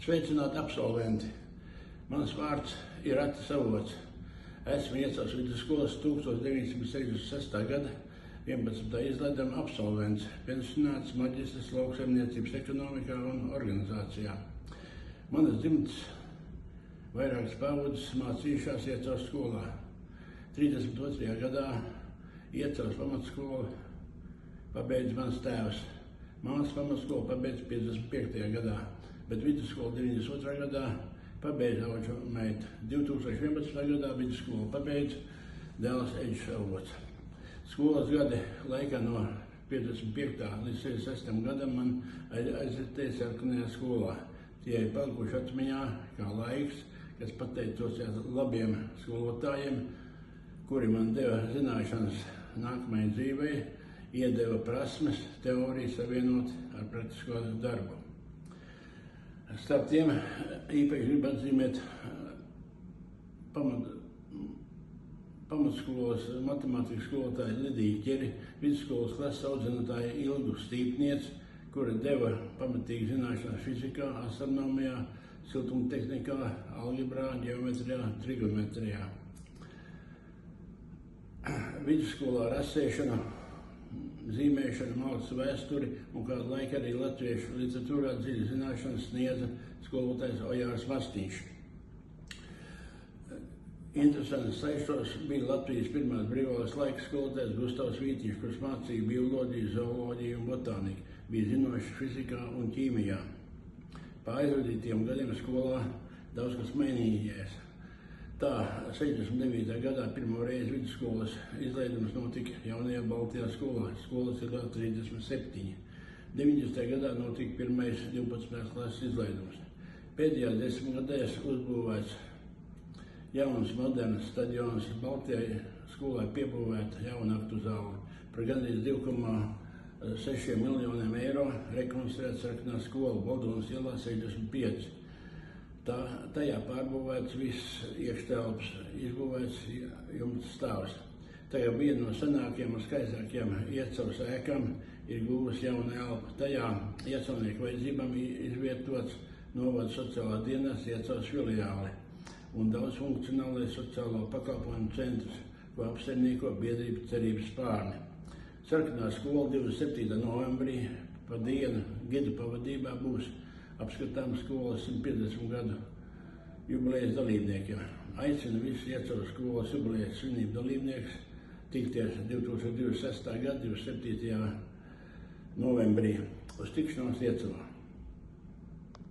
Sveicināti absolventi! Mans vārds ir Ratis Avots. Esmu Iecavas vidusskolas 1966. gada 11. izlaiduma absolvents, pensionāts maģistrs lauksaimniecības ekonomikā un organizācijā. Manas dzimtas vairākas paudzes mācījušās Iecavas skolā. 32. gadā Iecavas pamatskolu pabeidza mans tēvs. Māsas pamatskolu pabeidza 55. gadā, bet vidusskolu 92. gadā pabeidza auģa meita. 2011. gadā vidusskolu pabeidza dēls Eģis Avots. Skolas gadi laikā no 55. līdz 66. gadam man aizritēja sarkanajā skolā. Tie ir palikuši atmiņā kā laiks, kas pateicos labiem skolotājiem, kuri man deva zināšanas nākamajai dzīvei, iedeva prasmes, teoriju savienot ar praktisko darbu. Starp tiem īpaši gribu atzīmēt pamatskolas matemātikas skolotāju Lidiju Ķeri, vidusskolas klases audzinātāju Ilgu Stīpnieci, kura deva pamatīgi zināšanas fizikā, astronomijā, siltumtehnikā, algebrā, ģeometrijā, trigonometrijā. Vidusskolā rasēšana, zīmēšana, mākslas vēsturi un kādu laiku arī latviešu literatūrā dziļas zināšanas sniedza skolotājs Ojārs Vastīņš. Interesants saistos bija Latvijas pirmās brīvās laika skolotājs Gustavs Vītiņš, kurš mācīja bioloģiju, zooloģiju un botāniku, bija zinošs fizikā un ķīmijā. Pa aizvadītiem gadiem skolā daudz kas mainījies. Tā 69. gadā pirmo reizi vidusskolas izlaidums notika jaunajā Baltijā skolā. Skolas ir vēl 37. 90. gadā notika pirmais 12. klases izlaidums. Pēdējās 10 gadēs uzbūvēts jauns moderns stadions, Baltijai skolai piebūvēta jauna aktu zāle. Par gandrīz 2,6 miljoniem eiro rekonstruēta sarkanā skola Boldonas ielā 65. Tajā pārbūvēts viss iekštelpas, izbūvēts jumta stāvs. Tagad viena no senākajām un skaistākajām Iecavas ēkām ir guvusi jauna elpa. Tajā iecavnieku vajadzībām izvietots novada sociālā dienesta Iecavas filiāli un daudzfunkcionālais sociālo pakalpojumu centrs, ko apsaimnieko biedrība Cerības Spārni. Sarkanā skola 27. novembrī pa dienu gidu pavadībā būs apskatām skolas 150 gadu jubilejas dalībniekiem. Aicinu visus Iecavas skolas jubilejas svinību dalībniekus tikties 2026. gada 27. novembrī uz tikšanos Iecavā.